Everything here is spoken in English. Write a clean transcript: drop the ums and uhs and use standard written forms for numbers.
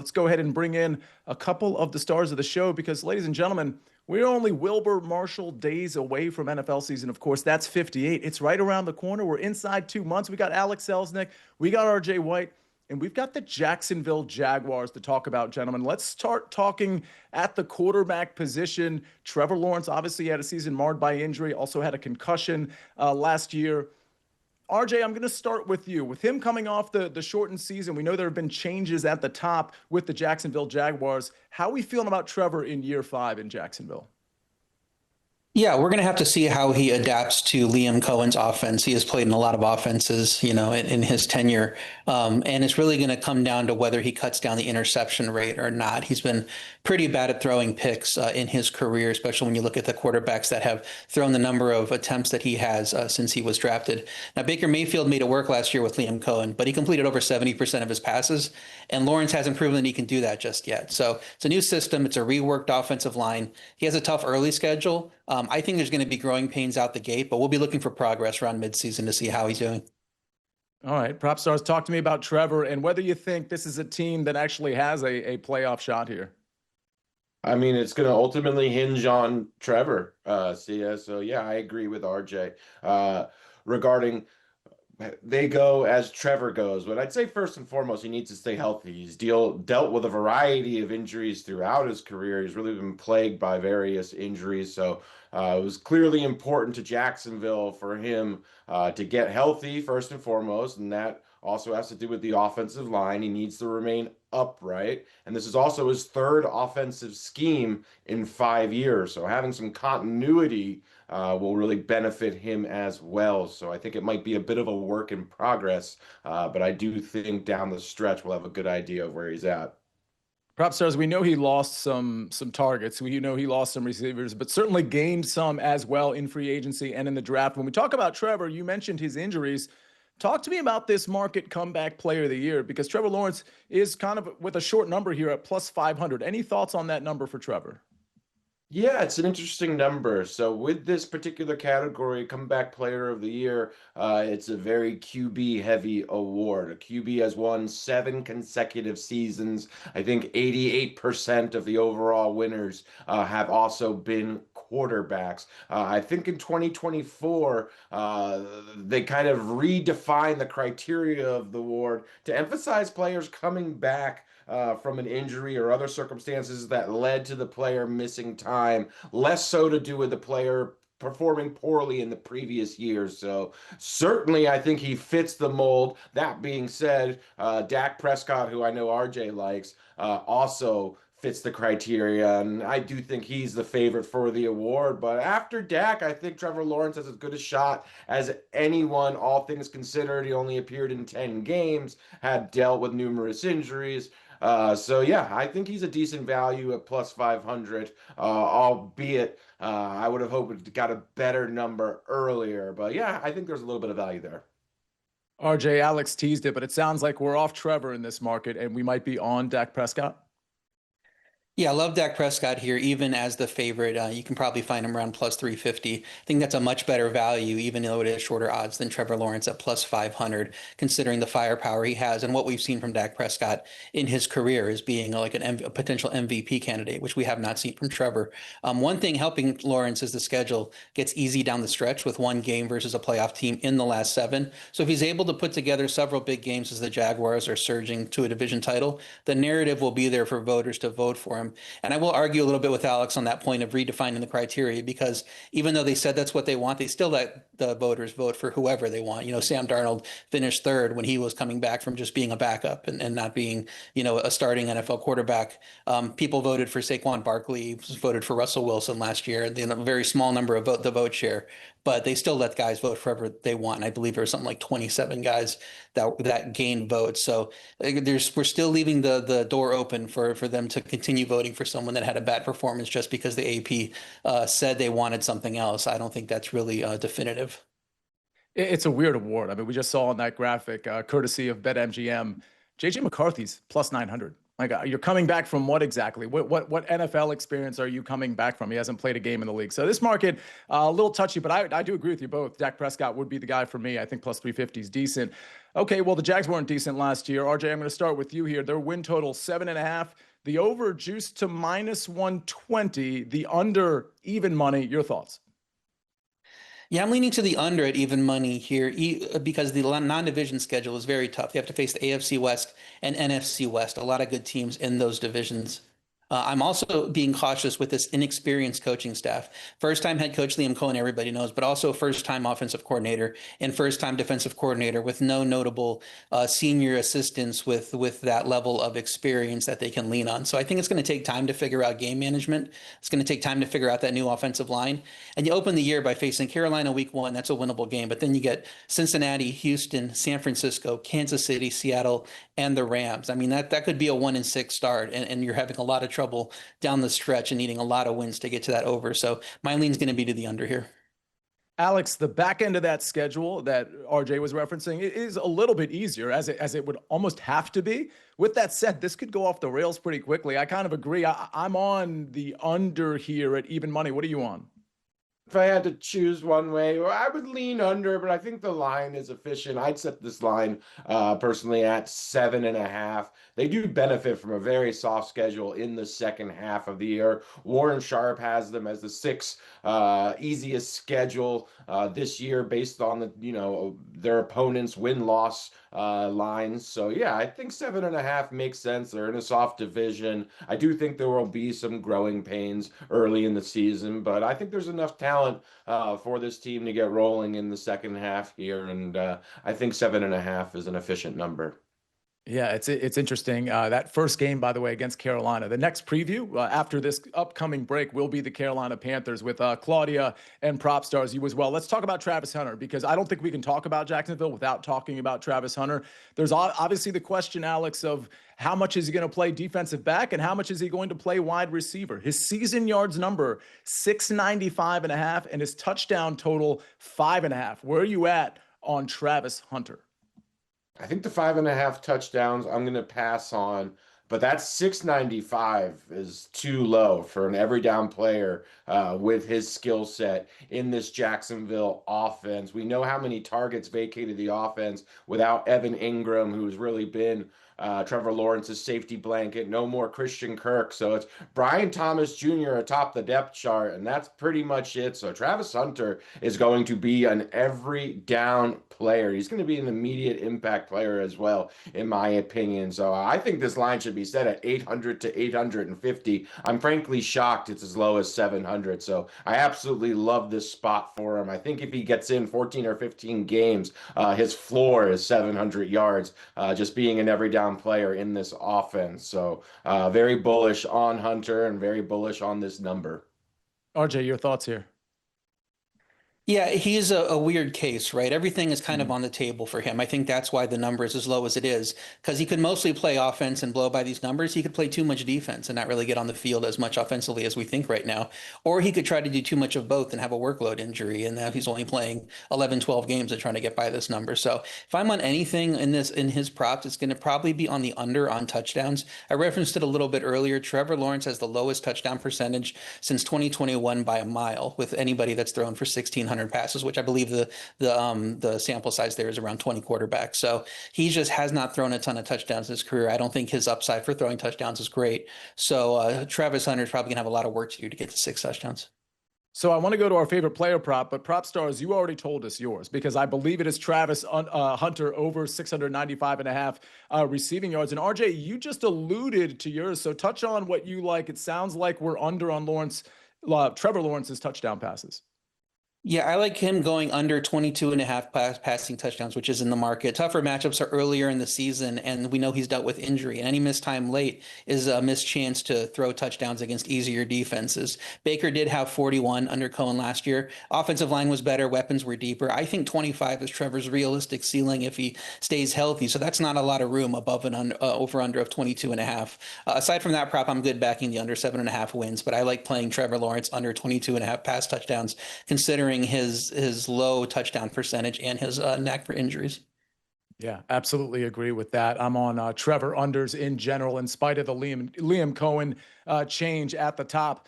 Let's go ahead and bring in a couple of the stars of the show because, ladies and gentlemen, we're only Wilbur Marshall days away from NFL season. Of course, that's 58. It's right around the corner. We're inside 2 months. We got Alex Selznick, we got RJ White, and we've got the Jacksonville Jaguars to talk about, gentlemen. Let's start talking at the quarterback position. Trevor Lawrence obviously had a season marred by injury, also had a concussion last year. RJ, I'm going to start with you. With him coming off the shortened season, we know there have been changes at the top with the Jacksonville Jaguars. How are we feeling about Trevor in year 5 in Jacksonville? Yeah, we're going to have to see how he adapts to Liam Cohen's offense. He has played in a lot of offenses, in his tenure. And it's really going to come down to whether he cuts down the interception rate or not. He's been pretty bad at throwing picks in his career, especially when you look at the quarterbacks that have thrown the number of attempts that he has since he was drafted. Now, Baker Mayfield made it work last year with Liam Cohen, but he completed over 70% of his passes. And Lawrence hasn't proven that he can do that just yet. So it's a new system. It's a reworked offensive line. He has a tough early schedule. I think there's going to be growing pains out the gate, but we'll be looking for progress around midseason to see how he's doing. All right, PropStarz, talk to me about Trevor and whether you think this is a team that actually has a playoff shot here. I mean, it's going to ultimately hinge on Trevor, Sia. So, yeah, I agree with RJ regarding they go as Trevor goes. But I'd say first and foremost, he needs to stay healthy. He's dealt with a variety of injuries throughout his career. He's really been plagued by various injuries. So it was clearly important to Jacksonville for him to get healthy first and foremost. And that also has to do with the offensive line. He needs to remain upright. And this is also his third offensive scheme in 5 years. So having some continuity will really benefit him as well. So I think it might be a bit of a work in progress, but I do think down the stretch we'll have a good idea of where he's at. PropStarz, we know he lost some targets. We know he lost some receivers, but certainly gained some as well in free agency and in the draft. When we talk about Trevor, you mentioned his injuries. Talk to me about this market comeback player of the year, because Trevor Lawrence is kind of with a short number here at plus 500. Any thoughts on that number for Trevor? Yeah, it's an interesting number. So with this particular category, comeback player of the year, it's a very QB heavy award. A QB has won 7 consecutive seasons. I think 88% of the overall winners have also been quarterbacks. I think in 2024, they kind of redefined the criteria of the award to emphasize players coming back from an injury or other circumstances that led to the player missing time, less so to do with the player performing poorly in the previous years. So certainly I think he fits the mold. That being said, Dak Prescott, who I know RJ likes, also fits the criteria, and I do think he's the favorite for the award. But after Dak, I think Trevor Lawrence has as good a shot as anyone, all things considered. He only appeared in 10 games, had dealt with numerous injuries. So yeah, I think he's a decent value at plus 500, albeit I would have hoped it got a better number earlier. But yeah, I think there's a little bit of value there. RJ, Alex teased it, but it sounds like we're off Trevor in this market and we might be on Dak Prescott. Yeah, I love Dak Prescott here, even as the favorite. You can probably find him around plus 350. I think that's a much better value, even though it is shorter odds than Trevor Lawrence at plus 500, considering the firepower he has and what we've seen from Dak Prescott in his career as being like a potential MVP candidate, which we have not seen from Trevor. One thing helping Lawrence is the schedule gets easy down the stretch with one game versus a playoff team in the last 7. So if he's able to put together several big games as the Jaguars are surging to a division title, the narrative will be there for voters to vote for him. And I will argue a little bit with Alex on that point of redefining the criteria, because even though they said that's what they want, they still let the voters vote for whoever they want. Sam Darnold finished 3rd when he was coming back from just being a backup and not being, a starting NFL quarterback. People voted for Saquon Barkley, voted for Russell Wilson last year, a very small number of the vote share, but they still let guys vote for whoever they want. And I believe there were something like 27 guys that gained votes. So we're still leaving the door open for them to continue voting for someone that had a bad performance just because the AP said they wanted something else. I don't think that's really definitive. It's a weird award. I mean, we just saw on that graphic, courtesy of BetMGM, JJ McCarthy's plus 900. Like you're coming back from what exactly? What NFL experience are you coming back from? He hasn't played a game in the league. So this market, a little touchy, but I do agree with you both. Dak Prescott would be the guy for me. I think plus 350 is decent. Okay, well, the Jags weren't decent last year. RJ, I'm going to start with you here. Their win total 7.5. The over juiced to minus 120. The under even money. Your thoughts? Yeah, I'm leaning to the under at even money here because the non-division schedule is very tough. You have to face the AFC West and NFC West, a lot of good teams in those divisions. I'm also being cautious with this inexperienced coaching staff. First-time head coach Liam Cohen, everybody knows, but also first-time offensive coordinator and first-time defensive coordinator with no notable senior assistants with that level of experience that they can lean on. So I think it's going to take time to figure out game management. It's going to take time to figure out that new offensive line. And you open the year by facing Carolina week 1. That's a winnable game. But then you get Cincinnati, Houston, San Francisco, Kansas City, Seattle, and the Rams. I mean, that could be a 1-6 start, and you're having a lot of trouble down the stretch and needing a lot of wins to get to that over. So my lean's going to be to the under here. Alex, the back end of that schedule that RJ was referencing is a little bit easier, as it would almost have to be. With that said, this could go off the rails pretty quickly. I kind of agree. I'm on the under here at even money. What are you on? If I had to choose one way, I would lean under, but I think the line is efficient. I'd set this line personally at 7.5. They do benefit from a very soft schedule in the second half of the year. Warren Sharp has them as the sixth easiest schedule this year based on their opponents' win-loss lines. So yeah, I think 7.5 makes sense. They're in a soft division. I do think there will be some growing pains early in the season, but I think there's enough talent for this team to get rolling in the second half here, and I think 7.5 is an efficient number. Yeah, it's interesting. That first game, by the way, against Carolina. The next preview after this upcoming break will be the Carolina Panthers with Claudia and PropStarz, you as well. Let's talk about Travis Hunter, because I don't think we can talk about Jacksonville without talking about Travis Hunter. There's obviously the question, Alex, of how much is he going to play defensive back and how much is he going to play wide receiver? His season yards number, 695.5, and his touchdown total, 5.5. Where are you at on Travis Hunter? I think the 5.5 touchdowns I'm going to pass on, but that 695 is too low for an every down player with his skill set in this Jacksonville offense. We know how many targets vacated the offense without Evan Ingram, who's really been Trevor Lawrence's safety blanket. No more Christian Kirk. So it's Brian Thomas Jr. atop the depth chart, and that's pretty much it. So Travis Hunter is going to be an every down player. He's going to be an immediate impact player as well, in my opinion. So I think this line should be set at 800 to 850. I'm frankly shocked it's as low as 700. So I absolutely love this spot for him. I think if he gets in 14 or 15 games, his floor is 700 yards, just being an every down player in this offense. So very bullish on Hunter and very bullish on this number. RJ, your thoughts here? Yeah, he's a weird case, right? Everything is kind of on the table for him. I think that's why the number is as low as it is, because he could mostly play offense and blow by these numbers. He could play too much defense and not really get on the field as much offensively as we think right now. Or he could try to do too much of both and have a workload injury, and now he's only playing 11, 12 games and trying to get by this number. So if I'm on anything in his props, it's going to probably be on the under on touchdowns. I referenced it a little bit earlier. Trevor Lawrence has the lowest touchdown percentage since 2021 by a mile with anybody that's thrown for 1,600 passes, which I believe the sample size there is around 20 quarterbacks. So he just has not thrown a ton of touchdowns in his career. I don't think his upside for throwing touchdowns is great. So Travis Hunter is probably gonna have a lot of work to do to get to 6 touchdowns. So I want to go to our favorite player prop, but PropStarz, you already told us yours, because I believe it is Travis Hunter over 695.5 receiving yards. And RJ, you just alluded to yours, so touch on what you like. It sounds like we're under on Trevor Lawrence's touchdown passes. Yeah, I like him going under 22.5 passing touchdowns, which is in the market. Tougher matchups are earlier in the season, and we know he's dealt with injury. And any missed time late is a missed chance to throw touchdowns against easier defenses. Baker did have 41 under Cohen last year. Offensive line was better. Weapons were deeper. I think 25 is Trevor's realistic ceiling if he stays healthy. So that's not a lot of room above an over-under of 22.5. Aside from that prop, I'm good backing the under 7.5 wins, but I like playing Trevor Lawrence under 22.5 pass touchdowns, considering his low touchdown percentage and his knack for injuries. Yeah, absolutely agree with that. I'm on Trevor unders in general, in spite of the Liam Cohen change at the top.